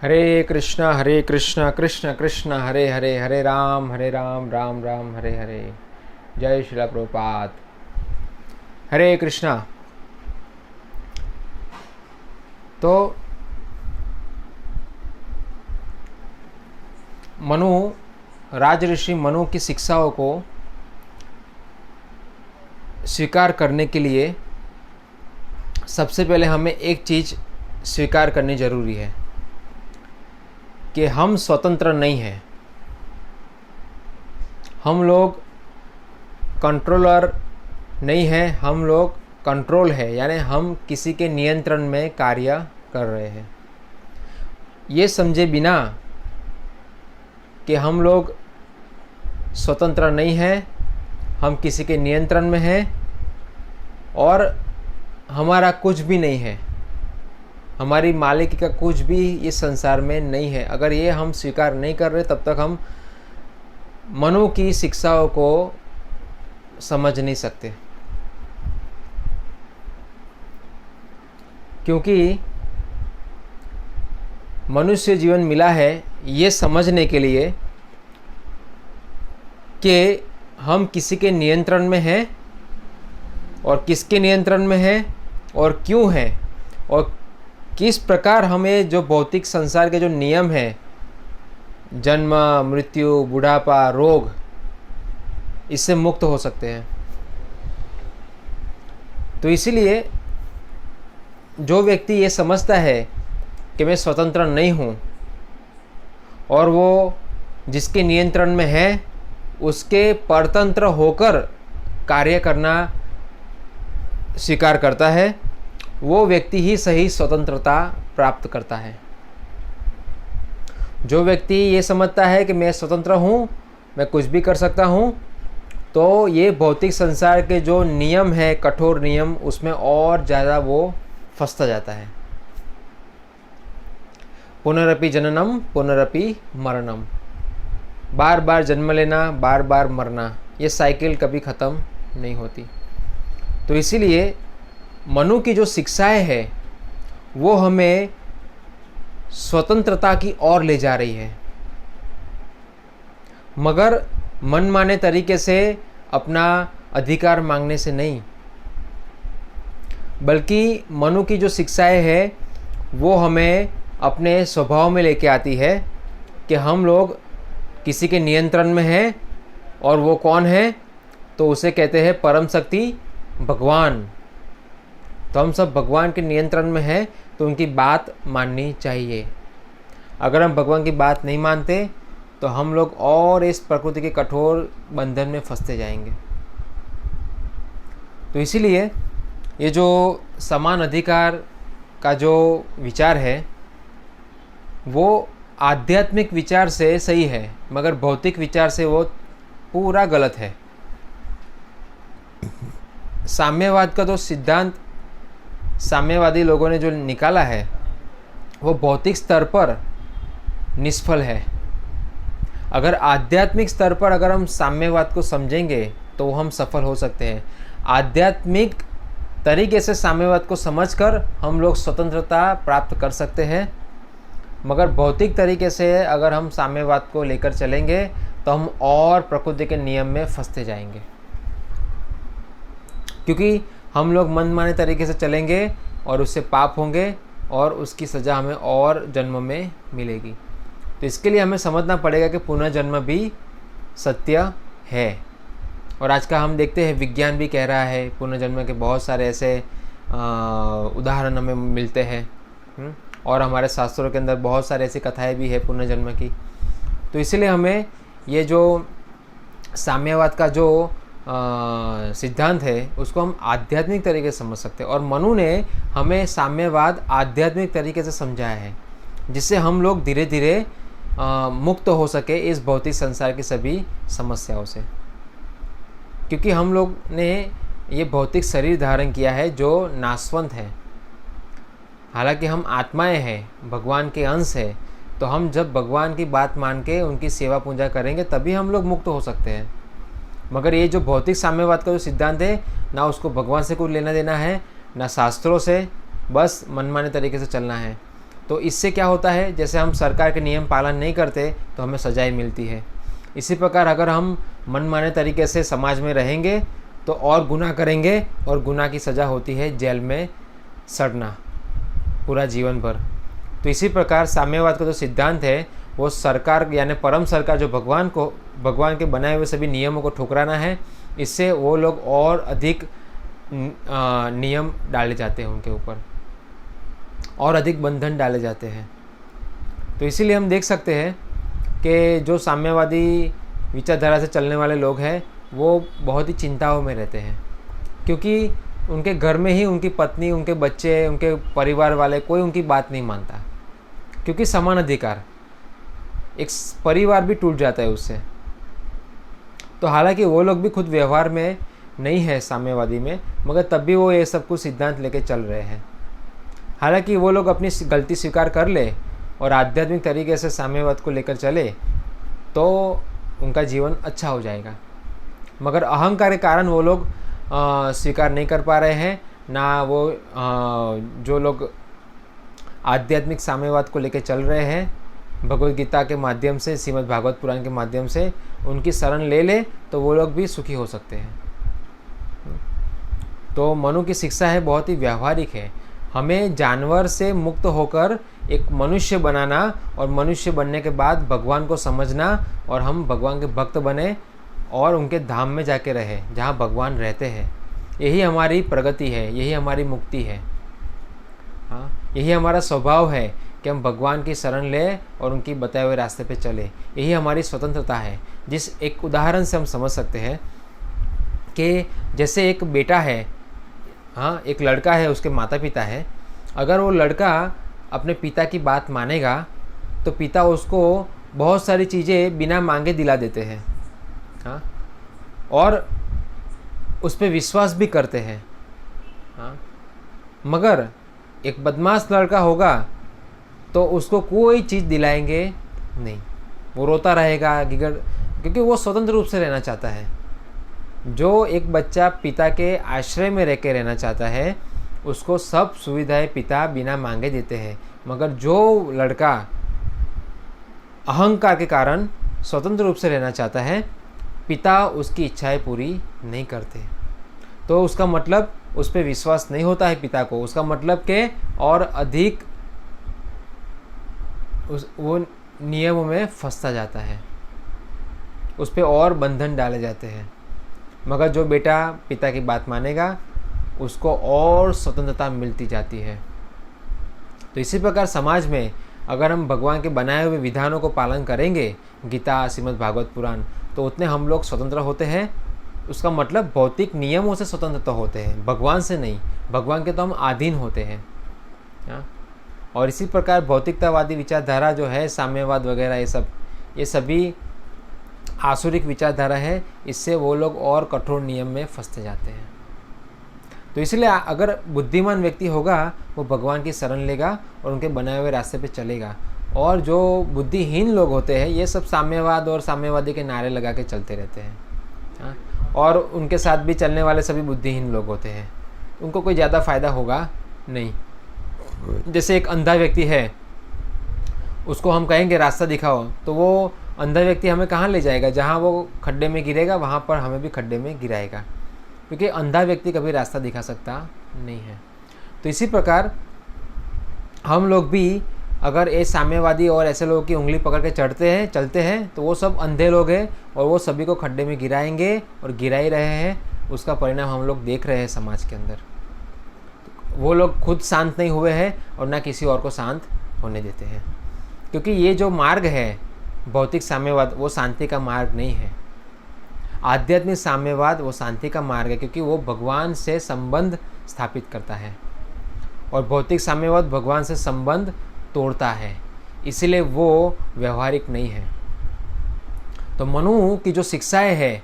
हरे कृष्णा कृष्ण कृष्ण हरे हरे, हरे राम राम राम हरे हरे। जय श्रीला प्रभुपाद। हरे कृष्णा। तो मनु, राज ऋषि मनु की शिक्षाओं को स्वीकार करने के लिए सबसे पहले हमें एक चीज़ स्वीकार करनी ज़रूरी है कि हम स्वतंत्र नहीं हैं। हम लोग कंट्रोलर नहीं हैं, हम लोग कंट्रोल है, यानी हम किसी के नियंत्रण में कार्य कर रहे हैं। ये समझे बिना कि हम लोग स्वतंत्र नहीं हैं, हम किसी के नियंत्रण में हैं और हमारा कुछ भी नहीं है, हमारी मालिकी का कुछ भी इस संसार में नहीं है। अगर ये हम स्वीकार नहीं कर रहे तब तक हम मनु की शिक्षाओं को समझ नहीं सकते। क्योंकि मनुष्य जीवन मिला है ये समझने के लिए कि हम किसी के नियंत्रण में हैं और किसके नियंत्रण में हैं और क्यों हैं और किस प्रकार हमें जो भौतिक संसार के जो नियम हैं, जन्म, मृत्यु, बुढ़ापा, रोग, इससे मुक्त हो सकते हैं। तो इसीलिए जो व्यक्ति ये समझता है कि मैं स्वतंत्र नहीं हूँ और वो जिसके नियंत्रण में है उसके परतंत्र होकर कार्य करना स्वीकार करता है, वो व्यक्ति ही सही स्वतंत्रता प्राप्त करता है। जो व्यक्ति ये समझता है कि मैं स्वतंत्र हूँ, मैं कुछ भी कर सकता हूँ, तो ये भौतिक संसार के जो नियम है, कठोर नियम, उसमें और ज़्यादा वो फंसता जाता है। पुनरपि जननम पुनरपि मरणम, बार बार जन्म लेना, बार बार मरना, ये साइकिल कभी ख़त्म नहीं होती। तो इसीलिए मनु की जो शिक्षाएं हैं वो हमें स्वतंत्रता की ओर ले जा रही है, मगर मनमाने तरीके से अपना अधिकार मांगने से नहीं, बल्कि मनु की जो शिक्षाएं हैं वो हमें अपने स्वभाव में लेके आती है कि हम लोग किसी के नियंत्रण में हैं। और वो कौन है? तो उसे कहते हैं परम शक्ति भगवान। तो हम सब भगवान के नियंत्रण में हैं, तो उनकी बात माननी चाहिए। अगर हम भगवान की बात नहीं मानते तो हम लोग और इस प्रकृति के कठोर बंधन में फंसते जाएंगे। तो इसीलिए ये जो समान अधिकार का जो विचार है वो आध्यात्मिक विचार से सही है, मगर भौतिक विचार से वो पूरा गलत है। साम्यवाद का तो सिद्धांत साम्यवादी लोगों ने जो निकाला है वो भौतिक स्तर पर निष्फल है। अगर आध्यात्मिक स्तर पर अगर हम साम्यवाद को समझेंगे तो हम सफल हो सकते हैं। आध्यात्मिक तरीके से साम्यवाद को समझकर हम लोग स्वतंत्रता प्राप्त कर सकते हैं, मगर भौतिक तरीके से अगर हम साम्यवाद को लेकर चलेंगे तो हम और प्रकृति के नियम में फंसते जाएंगे। क्योंकि हम लोग मनमाने तरीके से चलेंगे और उससे पाप होंगे और उसकी सज़ा हमें और जन्म में मिलेगी। तो इसके लिए हमें समझना पड़ेगा कि पुनर्जन्म भी सत्य है। और आज का हम देखते हैं विज्ञान भी कह रहा है पुनर्जन्म के बहुत सारे ऐसे उदाहरण हमें मिलते हैं और हमारे शास्त्रों के अंदर बहुत सारे ऐसी कथाएं भी है पुनर्जन्म की। तो इसलिए हमें ये जो साम्यवाद का जो सिद्धांत है उसको हम आध्यात्मिक तरीके से समझ सकते हैं। और मनु ने हमें साम्यवाद आध्यात्मिक तरीके से समझाया है, जिससे हम लोग धीरे धीरे मुक्त हो सके इस भौतिक संसार की सभी समस्याओं से। क्योंकि हम लोग ने ये भौतिक शरीर धारण किया है जो नाशवंत है। हालांकि हम आत्माएं हैं, भगवान के अंश है, तो हम जब भगवान की बात मान के उनकी सेवा पूजा करेंगे तभी हम लोग मुक्त हो सकते हैं। मगर ये जो भौतिक साम्यवाद का जो सिद्धांत है, ना उसको भगवान से कुछ लेना देना है, ना शास्त्रों से, बस मनमाने तरीके से चलना है। तो इससे क्या होता है, जैसे हम सरकार के नियम पालन नहीं करते तो हमें सजाएं मिलती है। इसी प्रकार अगर हम मनमाने तरीके से समाज में रहेंगे तो और गुनाह करेंगे, और गुनाह की सज़ा होती है जेल में सड़ना पूरा जीवन भर। तो इसी प्रकार साम्यवाद का जो सिद्धांत है वो सरकार यानी परम सरकार जो भगवान के बनाए हुए सभी नियमों को ठुकराना है। इससे वो लोग और अधिक नियम डाले जाते हैं उनके ऊपर, और अधिक बंधन डाले जाते हैं। तो इसीलिए हम देख सकते हैं कि जो साम्यवादी विचारधारा से चलने वाले लोग हैं वो बहुत ही चिंताओं में रहते हैं, क्योंकि उनके घर में ही उनकी पत्नी, उनके बच्चे, उनके परिवार वाले कोई उनकी बात नहीं मानता, क्योंकि समान अधिकार, एक परिवार भी टूट जाता है उससे। तो हालांकि वो लोग भी खुद व्यवहार में नहीं है साम्यवादी में, मगर तब भी वो ये सब कुछ सिद्धांत लेके चल रहे हैं। हालांकि वो लोग अपनी गलती स्वीकार कर ले और आध्यात्मिक तरीके से साम्यवाद को लेकर चले तो उनका जीवन अच्छा हो जाएगा, मगर अहंकार के कारण वो लोग स्वीकार नहीं कर पा रहे हैं। ना वो जो लोग आध्यात्मिक साम्यवाद को लेकर चल रहे हैं, भगवद गीता के माध्यम से, श्रीमद् भागवत पुराण के माध्यम से उनकी शरण ले ले तो वो लोग भी सुखी हो सकते हैं। तो मनु की शिक्षा है बहुत ही व्यावहारिक है, हमें जानवर से मुक्त होकर एक मनुष्य बनाना, और मनुष्य बनने के बाद भगवान को समझना, और हम भगवान के भक्त बने और उनके धाम में जाके रहे जहाँ भगवान रहते हैं। यही हमारी प्रगति है, यही हमारी मुक्ति है। हाँ, यही हमारा स्वभाव है कि हम भगवान की शरण लें और उनकी बताए हुए रास्ते पे चले। यही हमारी स्वतंत्रता है, जिस एक उदाहरण से हम समझ सकते हैं कि जैसे एक बेटा है, हाँ एक लड़का है, उसके माता पिता है। अगर वो लड़का अपने पिता की बात मानेगा तो पिता उसको बहुत सारी चीज़ें बिना मांगे दिला देते हैं, हाँ, और उस पर विश्वास भी करते हैं। हाँ, मगर एक बदमाश लड़का होगा तो उसको कोई चीज़ दिलाएंगे नहीं, वो रोता रहेगा गिगड़, क्योंकि वो स्वतंत्र रूप से रहना चाहता है। जो एक बच्चा पिता के आश्रय में रह के रहना चाहता है उसको सब सुविधाएं पिता बिना मांगे देते हैं, मगर जो लड़का अहंकार के कारण स्वतंत्र रूप से रहना चाहता है पिता उसकी इच्छाएं पूरी नहीं करते। तो उसका मतलब उस पर विश्वास नहीं होता है पिता को, उसका मतलब के और अधिक वो नियमों में फंसता जाता है, उस पर और बंधन डाले जाते हैं। मगर जो बेटा पिता की बात मानेगा उसको और स्वतंत्रता मिलती जाती है। तो इसी प्रकार समाज में अगर हम भगवान के बनाए हुए विधानों को पालन करेंगे, गीता, श्रीमद् भागवत पुराण, तो उतने हम लोग स्वतंत्र होते हैं। उसका मतलब भौतिक नियमों से स्वतंत्र तो होते हैं, भगवान से नहीं। भगवान के तो हम अधीन होते हैं। और इसी प्रकार भौतिकतावादी विचारधारा जो है, साम्यवाद वगैरह, ये सभी आसुरिक विचारधारा है। इससे वो लोग और कठोर नियम में फंसते जाते हैं। तो इसलिए अगर बुद्धिमान व्यक्ति होगा वो भगवान की शरण लेगा और उनके बनाए हुए रास्ते पे चलेगा। और जो बुद्धिहीन लोग होते हैं ये सब साम्यवाद और साम्यवादी के नारे लगा के चलते रहते हैं, और उनके साथ भी चलने वाले सभी बुद्धिहीन लोग होते हैं। उनको कोई ज़्यादा फायदा होगा नहीं। जैसे एक अंधा व्यक्ति है, उसको हम कहेंगे रास्ता दिखाओ, तो वो अंधा व्यक्ति हमें कहाँ ले जाएगा? जहाँ वो खड्डे में गिरेगा वहाँ पर हमें भी खड्डे में गिराएगा, क्योंकि अंधा व्यक्ति कभी रास्ता दिखा सकता नहीं है। तो इसी प्रकार हम लोग भी अगर ये साम्यवादी और ऐसे लोगों की उंगली पकड़ के चलते हैं तो वो सब अंधे लोग हैं और वो सभी को खड्डे में गिराएंगे और गिरा ही रहे हैं। उसका परिणाम हम लोग देख रहे हैं समाज के अंदर। वो लोग खुद शांत नहीं हुए हैं और ना किसी और को शांत होने देते हैं, क्योंकि ये जो मार्ग है भौतिक साम्यवाद वो शांति का मार्ग नहीं है। आध्यात्मिक साम्यवाद वो शांति का मार्ग है, क्योंकि वो भगवान से संबंध स्थापित करता है, और भौतिक साम्यवाद भगवान से संबंध तोड़ता है, इसलिए वो व्यवहारिक नहीं है। तो मनु की जो शिक्षाएं है,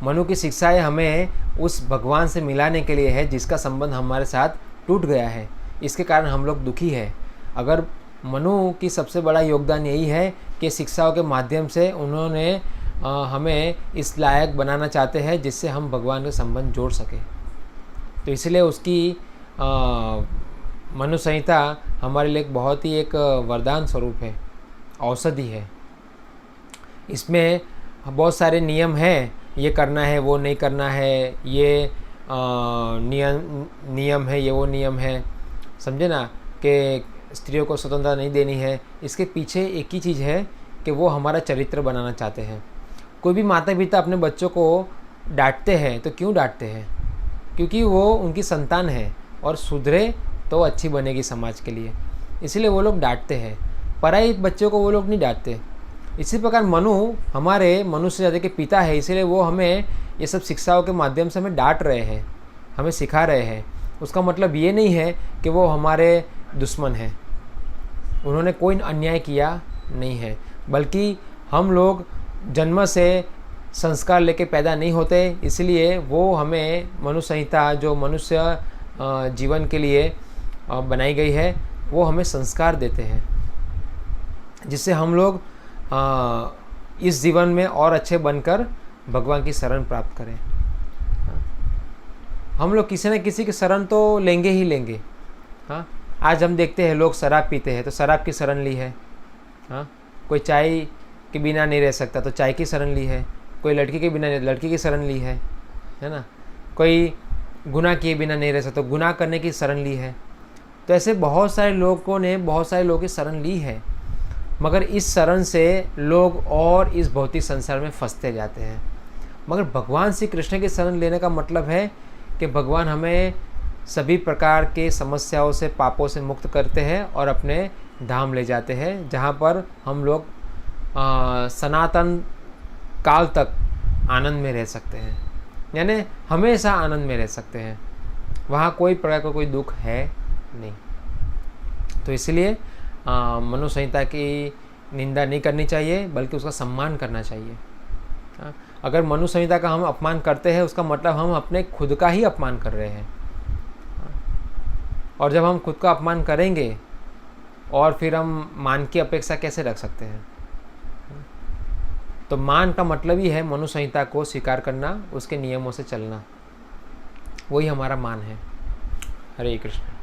मनु की शिक्षाएं हमें उस भगवान से मिलाने के लिए है जिसका संबंध हमारे साथ टूट गया है। इसके कारण हम लोग दुखी है। अगर मनु की सबसे बड़ा योगदान यही है कि शिक्षाओं के माध्यम से उन्होंने हमें इस लायक बनाना चाहते हैं जिससे हम भगवान के संबंध जोड़ सकें। तो इसलिए उसकी मनु संहिता हमारे लिए एक बहुत ही एक वरदान स्वरूप है, औषधि है। इसमें बहुत सारे नियम हैं, ये करना है, वो नहीं करना है, ये नियम है, ये वो नियम है, समझे ना, कि स्त्रियों को स्वतंत्रता नहीं देनी है। इसके पीछे एक ही चीज़ है कि वो हमारा चरित्र बनाना चाहते हैं। कोई भी माता पिता अपने बच्चों को डांटते हैं तो क्यों डांटते हैं? क्योंकि वो उनकी संतान है और सुधरे तो अच्छी बनेगी समाज के लिए, इसलिए वो लोग डांटते हैं। पराई बच्चों को वो लोग नहीं डांटते। इसी प्रकार मनु हमारे मनुष्य जाति के पिता है, इसीलिए वो हमें ये सब शिक्षाओं के माध्यम से हमें डांट रहे हैं, हमें सिखा रहे हैं। उसका मतलब ये नहीं है कि वो हमारे दुश्मन हैं, उन्होंने कोई अन्याय किया नहीं है, बल्कि हम लोग जन्म से संस्कार लेके पैदा नहीं होते, इसलिए वो हमें मनु संहिता जो मनुष्य जीवन के लिए बनाई गई है, वो हमें संस्कार देते हैं, जिससे हम लोग इस जीवन में और अच्छे बनकर भगवान की शरण प्राप्त करें। हम लोग किसी न किसी की शरण तो लेंगे ही लेंगे। हाँ, आज हम देखते हैं लोग शराब पीते हैं तो शराब की शरण ली है। हाँ, कोई चाय के बिना नहीं रह सकता तो चाय की शरण ली है, कोई लड़की के बिना लड़की की शरण ली है ना, कोई गुनाह किए बिना नहीं रह सकता तो गुनाह करने की शरण ली है। तो ऐसे बहुत सारे लोगों ने बहुत सारे लोगों की शरण ली है, मगर इस शरण से लोग और इस भौतिक संसार में फंसते जाते हैं। मगर भगवान श्री कृष्ण की शरण लेने का मतलब है कि भगवान हमें सभी प्रकार के समस्याओं से, पापों से मुक्त करते हैं और अपने धाम ले जाते हैं, जहाँ पर हम लोग सनातन काल तक आनंद में रह सकते हैं, यानी हमेशा आनंद में रह सकते हैं। वहाँ कोई प्रकार का कोई दुख है नहीं। तो इसलिए मनु संहिता की निंदा नहीं करनी चाहिए, बल्कि उसका सम्मान करना चाहिए। अगर मनु संहिता का हम अपमान करते हैं, उसका मतलब हम अपने खुद का ही अपमान कर रहे हैं। और जब हम खुद का अपमान करेंगे और फिर हम मान की अपेक्षा कैसे रख सकते हैं? तो मान का मतलब ही है मनु संहिता को स्वीकार करना, उसके नियमों से चलना, वही हमारा मान है। हरे कृष्ण।